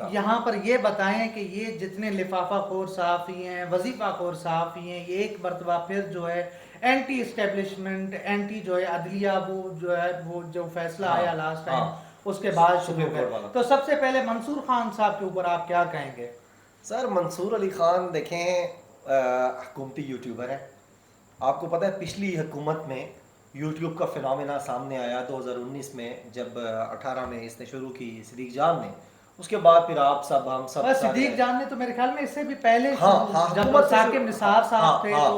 کا. یہاں پر یہ بتائیں کہ یہ جتنے لفافہ خور صحافی ہیں، وظیفہ خور صحافی ہیں، یہ ایک مرتبہ پھر جو ہے اینٹی اسٹیبلشمنٹ، اینٹی جو ہے عدلیہ، وہ جو ہے وہ جو فیصلہ ہاں آیا لاسٹ ٹائم ہاں اس کے بعد شروع سپریم ہو کورٹ گئے. والا. تو سب سے پہلے منصور خان صاحب کے اوپر آپ کیا کہیں گے؟ سر منصور علی خان دیکھیں حکومتی یوٹیوبر ہے. آپ کو پتہ ہے پچھلی حکومت میں یوٹیوب کا فنامنا سامنے آیا 2019 میں، جب 18 میں اس نے شروع کی صدیق جان نے. اس کے بعد پھر آپ سب ہم سب بس سارے صدیق جان نے تو میرے خیال میں اس سے بھی پہلے ہاں ہاں جب حکومت سے ثاقب نثار صاحب تھے ہاں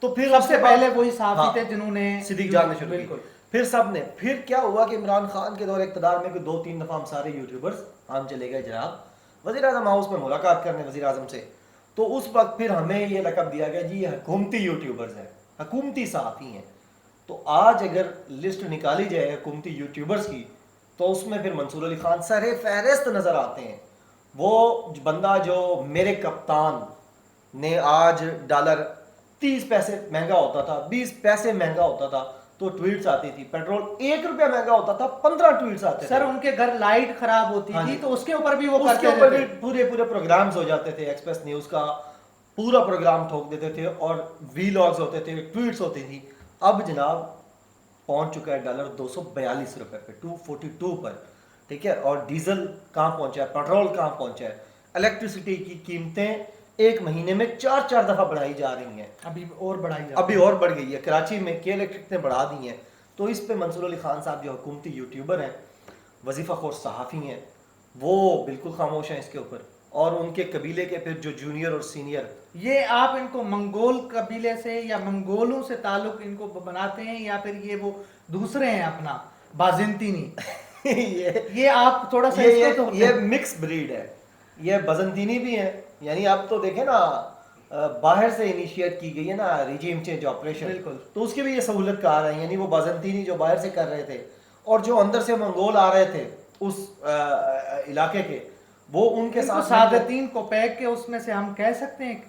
تو پھر سب اس سے کے بعد پہلے وہی صحافی ہاں تھے جنہوں نے صدیق جان نے شروع کی. بالکل. پھر سب نے، پھر کیا ہوا کہ عمران خان کے دور اقتدار میں کوئی 2-3 دفعہ ہم سارے یوٹیوبرز ہم چلے گئے جناب وزیر اعظم ہاؤس میں ملاقات کرنے وزیر اعظم سے. تو اس وقت پھر ہمیں یہ لقب دیا گیا جی یہ حکومتی یوٹیوبرز ہیں، حکومتی صحافی ہیں. تو آج اگر لسٹ نکالی جائے حکومتی یوٹیوبرز کی تو اس میں پھر منصور علی خان سر فہرست نظر آتے ہیں. وہ بندہ جو میرے کپتان نے آج ڈالر 30 پیسے مہنگا ہوتا تھا، 20 پیسے مہنگا ہوتا تھا تو ٹویٹس آتی تھی. پیٹرول 1 روپیہ مہنگا ہوتا تھا 15 ٹویٹس آتے تھے. سر ان کے گھر لائٹ خراب ہوتی ہاں تھی جی. تو اس کے اوپر بھی وہ اس کے کرتے اوپر تھے. بھی پورے پروگرامز ہو جاتے تھے. ایکسپریس نیوز کا پورا پروگرام ٹھوک دیتے تھے اور وی لاگز ہوتے تھے، ٹویٹس ہوتی تھی. اب جناب پہنچ چکا ہے ڈالر 242 روپے پہ، 242 پر. ٹھیک ہے. اور ڈیزل کہاں پہنچا ہے، پیٹرول کہاں پہنچا ہے. الیکٹریسٹی کی قیمتیں ایک مہینے میں 4 دفعہ بڑھائی جا رہی ہیں. ابھی اور بڑھائی ابھی اور بڑھ گئی ہے. کراچی میں کے الیکٹرک نے بڑھا دی ہیں. تو اس پہ منصور علی خان صاحب جو حکومتی یوٹیوبر ہیں، وظیفہ خور صحافی ہیں، وہ بالکل خاموش ہیں اس کے اوپر. اور ان کے قبیلے کے پھر جو جونیئر اور سینئر، یہ آپ ان کو منگول قبیلے سے یا منگولوں سے تعلق ان کو بناتے ہیں یا پھر یہ وہ دوسرے ہیں اپنا بازنطینی؟ یہ آپ تھوڑا سا اس کو تو یہ مکس بریڈ ہے. یہ بازنطینی بھی ہیں. یعنی آپ تو دیکھیں نا باہر سے انیشیٹ کی گئی ہے نا ریجیم چینج آپریشن، بالکل. تو اس کی بھی یہ سہولت کار ہے. یعنی وہ بازنطینی جو باہر سے کر رہے تھے اور جو اندر سے منگول آ رہے تھے اس علاقے کے، وہ ان کے ساتھ سعادتین کوپیک کے اس میں سے ہم کہہ سکتے ہیں.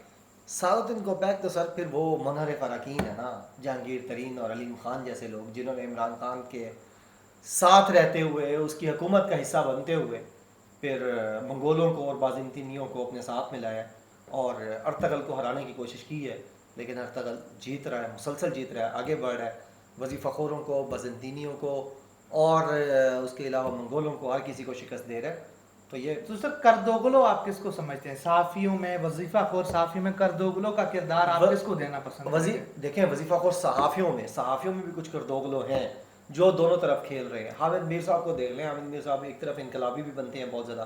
سعادتین کوپیک تو سر پھر وہ منحرف اراکین ہے نا، جہانگیر ترین اور علیم خان جیسے لوگ جنہوں نے عمران خان کے ساتھ رہتے ہوئے اس کی حکومت کا حصہ بنتے ہوئے پھر منگولوں کو اور بازنطینیوں کو اپنے ساتھ ملایا اور ارطغرل کو ہرانے کی کوشش کی ہے. لیکن ارطغرل جیت رہا ہے، مسلسل جیت رہا ہے، آگے بڑھ رہا ہے. وظیفہ خوروں کو، بازنطینیوں کو اور اس کے علاوہ منگولوں کو، ہر کسی کو شکست دے رہا ہے. تو یہ تو سر کردوگلو آپ کس کو سمجھتے ہیں؟ صحافیوں میں، وظیفہ خور صحافیوں میں کردوگلو کا کردار آپ کس کو دینا پسند کرتے ہیں؟ دیکھیں وظیفہ خور صحافیوں میں بھی کچھ کردوگلو ہیں جو دونوں طرف کھیل رہے ہیں. حامد میر صاحب کو دیکھ لیں. حامد میر صاحب ایک طرف انقلابی بھی بنتے ہیں بہت زیادہ.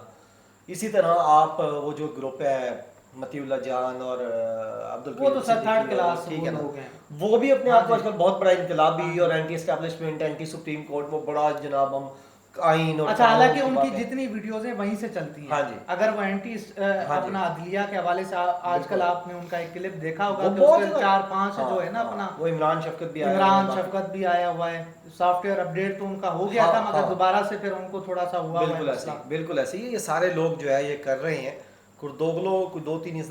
اسی طرح آپ وہ جو گروپ ہے متی اللہ جان اور عبد وہ تو القیوم سر تھرڈ صدیقی، کلاس ٹھیک وہ ہے نا، لوگ ہیں. وہ بھی اپنے آپ کو آج کل بہت بڑا ہاں انقلابی جی. اور anti establishment, anti supreme court, وہ بڑا جناب ہم آئین اور اچھا، قانون حالانکہ ان کی باتیں. جتنی ویڈیوز ہیں وہیں سے چلتی ہیں. ہاں جی اگر وہ اینٹی ہاں جی اپنا عدلیہ کے حوالے سے آج کل بالکل. آپ نے ان کا ایک کلپ دیکھا ہوگا وہ کہ اس بہت کے زیادہ 4-5 ہاں جو ہے نا ہاں اپنا وہ عمران شفقت بھی آئے ہوئے ہیں. عمران شفقت بھی آیا ہوا ہے. سافٹ ویئر اپڈیٹ تو ان کا ہو گیا تھا مگر دوبارہ سے پھر ان کو تھوڑا سا ہوا ہوا ہے مسئلہ. بالکل ایسے ہی یہ سارے لوگ جو ہے یہ کر رہے ہیں. کردوگلو کوئی 2-3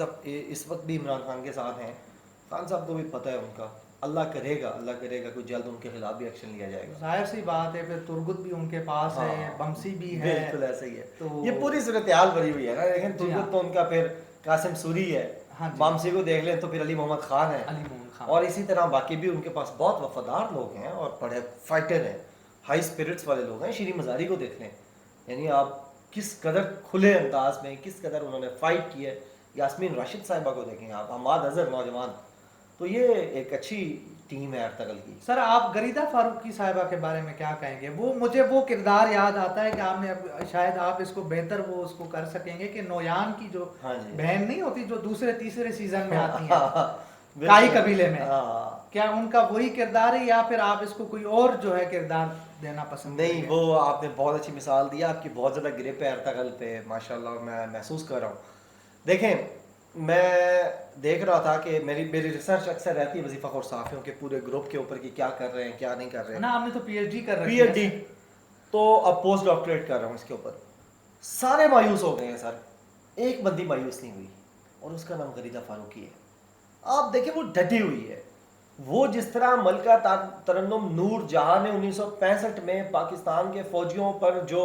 اس وقت بھی عمران خان کے ساتھ ہیں. خان صاحب کو بھی پتہ ہے ان کا. اللہ کرے گا کوئی جلد ان کے خلاف بھی ایکشن لیا جائے گا. ظاہر سی بات ہے. پھر ترگت بھی ان کے پاس ہے، بمسی بھی ہے. بالکل ایسا ہی ہے. تو یہ پوری صورتحال بھری ہوئی ہے نا. لیکن جی ہاں. ترگت تو ان کا پھر قاسم سوری ہے. ہاں جی. بامسی کو دیکھ لیں تو پھر علی محمد خان ہے. علی محمد خان. اور اسی طرح باقی بھی ان کے پاس بہت وفادار لوگ ہیں اور بڑے فائٹر ہیں، ہائی اسپرٹس والے لوگ ہیں. شیریں مزاری کو دیکھ لیں. یعنی آپ کس قدر کھلے انداز میں کس قدر انہوں نے فائٹ کی ہے. یاسمین راشد صاحبہ کو دیکھیں آپ، حماد اظہر نوجوان. تو یہ ایک اچھی ٹیم ہے ارطغرل کی. سر آپ غریدہ فاروقی صاحبہ کے بارے میں کیا کہیں گے؟ وہ مجھے وہ کردار یاد آتا ہے کہ آپ نے شاید آپ اس کو بہتر وہ اس کو کر سکیں گے کہ نویان کی جو بہن نہیں ہوتی جو دوسرے تیسرے سیزن میں آتی ہیں کائی قبیلے میں، کیا ان کا وہی کردار ہے یا پھر آپ اس کو کوئی اور جو ہے کردار دینا پسند کریں گے؟ نہیں، وہ آپ نے بہت اچھی مثال دی. آپ کی بہت زیادہ گرپ ہے ارطغرل پہ ماشاءاللہ، میں محسوس کر رہا ہوں. دیکھیں میں دیکھ رہا تھا کہ میری ریسرچ اکثر رہتی ہے وظیفہ خور صحافیوں کے پورے گروپ کے اوپر کہ کیا کر رہے ہیں کیا نہیں کر رہے ہیں. نا آپ نے تو پی ایچ ڈی کر رکھی پی ہے. ایچ ڈی تو اب پوسٹ ڈاکٹریٹ کر رہا ہوں اس کے اوپر. سارے مایوس ہو گئے ہیں سر، ایک بندی مایوس نہیں ہوئی اور اس کا نام غریدہ فاروقی ہے. آپ دیکھیں وہ ڈٹی ہوئی ہے. وہ جس طرح ملکہ ترنم نور جہاں نے 1965 میں پاکستان کے فوجیوں پر جو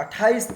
28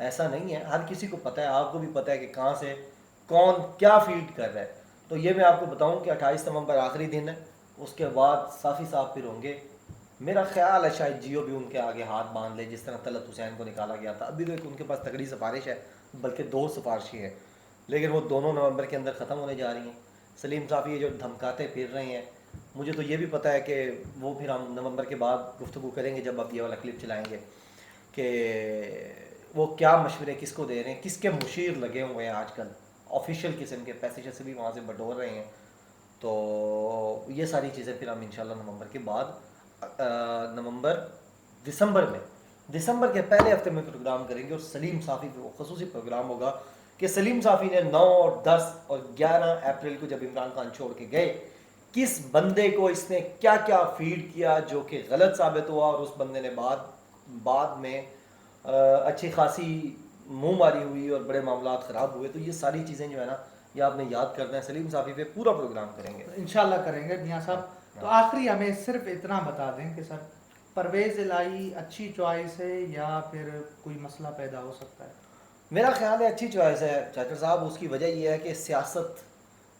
ایسا نہیں ہے, ہر کسی کو پتہ ہے, آپ کو بھی پتہ ہے کہ کہاں سے کون کیا فیڈ کر رہا ہے. تو یہ میں آپ کو بتاؤں کہ 28 نومبر آخری دن ہے, اس کے بعد صافی صاحب پھر ہوں گے. میرا خیال ہے شاید جیو بھی ان کے آگے ہاتھ باندھ لے, جس طرح طلعت حسین کو نکالا گیا تھا. ابھی تو ایک ان کے پاس تگڑی سفارش ہے, بلکہ 2 سفارشیں ہیں, لیکن وہ دونوں نومبر کے اندر ختم ہونے جا رہی ہیں. سلیم صافی یہ جو دھمکاتے پھر رہے ہیں, مجھے تو یہ بھی پتہ ہے کہ وہ پھر ہم نومبر کے بعد گفتگو کریں گے جب آپ یہ والا کلپ چلائیں گے, کہ وہ کیا مشورے کس کو دے رہے ہیں, کس کے مشیر لگے ہوئے ہیں آج کل, آفیشیل قسم کے پیسے سے بھی وہاں سے بٹور رہے ہیں. تو یہ ساری چیزیں پھر ہم انشاءاللہ نومبر کے بعد دسمبر کے پہلے ہفتے میں پروگرام کریں گے. اور سلیم صافی پہ وہ خصوصی پروگرام ہوگا کہ سلیم صافی نے 9 اور 10 اور 11 اپریل کو جب عمران خان چھوڑ کے گئے, کس بندے کو اس نے کیا کیا فیڈ کیا جو کہ غلط ثابت ہوا, اور اس بندے نے بعد میں اچھی خاصی منہ ماری ہوئی اور بڑے معاملات خراب ہوئے. تو یہ ساری چیزیں جو ہے نا, یہ آپ نے یاد کرنا ہے. سلیم صافی پہ پورا پروگرام کریں گے انشاءاللہ کریں گے میاں صاحب. تو آخری ہمیں صرف اتنا بتا دیں کہ سر پرویز الہی اچھی چوائس ہے یا پھر کوئی مسئلہ پیدا ہو سکتا ہے؟ میرا خیال ہے اچھی چوائس ہے چاچر صاحب. اس کی وجہ یہ ہے کہ سیاست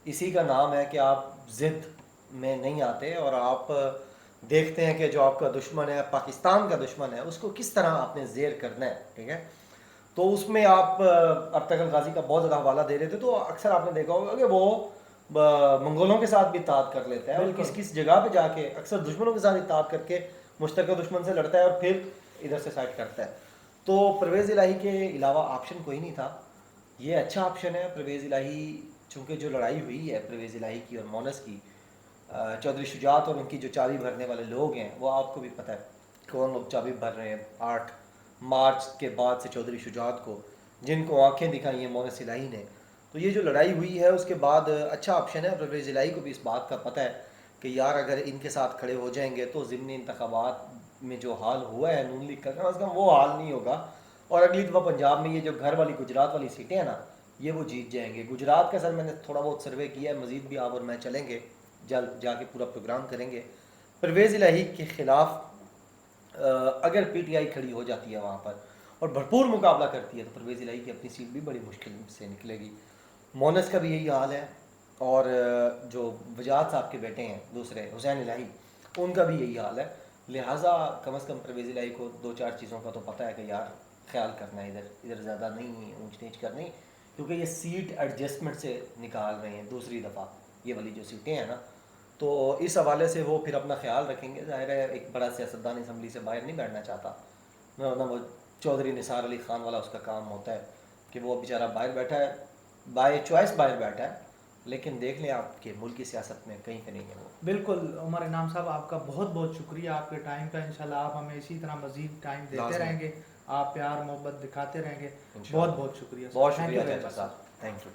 اسی کا نام ہے کہ آپ ضد میں نہیں آتے, اور آپ دیکھتے ہیں کہ جو آپ کا دشمن ہے, پاکستان کا دشمن ہے, اس کو کس طرح آپ نے زیر کرنا ہے. ٹھیک ہے, تو اس میں آپ ارطغرل غازی کا بہت زیادہ حوالہ دے رہے تھے. تو اکثر آپ نے دیکھا ہوگا کہ وہ منگولوں کے ساتھ بھی اتحاد کر لیتا ہے, اور کس جگہ پہ جا کے اکثر دشمنوں کے ساتھ اتحاد کر کے مشترکہ دشمن سے لڑتا ہے اور پھر ادھر سے سائڈ کرتا ہے. تو پرویز الہی کے علاوہ آپشن کوئی نہیں تھا. یہ اچھا آپشن ہے پرویز الہی, چونکہ جو لڑائی ہوئی ہے پرویز الہی کی اور مونس کی, چودھری شجاعت اور ان کی جو چابی بھرنے والے لوگ ہیں, وہ آپ کو بھی پتہ ہے کون لوگ چابی بھر رہے ہیں 8 مارچ کے بعد سے چودھری شجاعت کو, جن کو آنکھیں دکھائی ہیں مونس الہی نے. تو یہ جو لڑائی ہوئی ہے اس کے بعد اچھا آپشن ہے. پرویز الہی کو بھی اس بات کا پتہ ہے کہ یار اگر ان کے ساتھ کھڑے ہو جائیں گے تو ضمنی انتخابات میں جو حال ہوا ہے نون لیگ کا, کم از کم وہ حال نہیں ہوگا. اور اگلی دفعہ پنجاب میں یہ جو گھر والی گجرات والی سیٹیں ہیں نا, یہ وہ جیت جائیں گے. گجرات کا سر میں نے تھوڑا بہت سروے کیا ہے, مزید بھی آپ اور میں چلیں گے, جلد جا کے پورا پروگرام کریں گے. پرویز الہی کے خلاف اگر پی ٹی آئی کھڑی ہو جاتی ہے وہاں پر اور بھرپور مقابلہ کرتی ہے, تو پرویز الہی کی اپنی سیٹ بھی بڑی مشکل سے نکلے گی. مونس کا بھی یہی حال ہے, اور جو وجاہت صاحب کے بیٹے ہیں دوسرے حسین الہی, ان کا بھی یہی حال ہے. لہٰذا کم از کم پرویز الہی کو 2-4 چیزوں کا تو پتہ ہے کہ یار خیال کرنا ہے, ادھر زیادہ نہیں اونچ نیچ کرنی, کیونکہ یہ سیٹ ایڈجسٹمنٹ سے نکال رہے ہیں دوسری دفعہ یہ والی جو سیٹیں ہیں نا. تو اس حوالے سے وہ پھر اپنا خیال رکھیں گے. ظاہر ہے ایک بڑا سیاستدان اسمبلی سے باہر نہیں بیٹھنا چاہتا, وہ چودھری نثار علی خان والا اس کا کام ہوتا ہے کہ وہ بیچارہ باہر بیٹھا ہے, بائی چوائس باہر بیٹھا ہے, لیکن دیکھ لیں آپ کے ملک کی سیاست میں کہیں پہ نہیں ہے وہ. بالکل عمر انعام صاحب, آپ کا بہت بہت شکریہ آپ کے ٹائم کا. انشاءاللہ آپ ہمیں اسی طرح مزید ٹائم دیتے رہیں گے, آپ پیار محبت دکھاتے رہیں گے. بہت بہت شکریہ. بہت شکریہ صاحب, تھینک یو.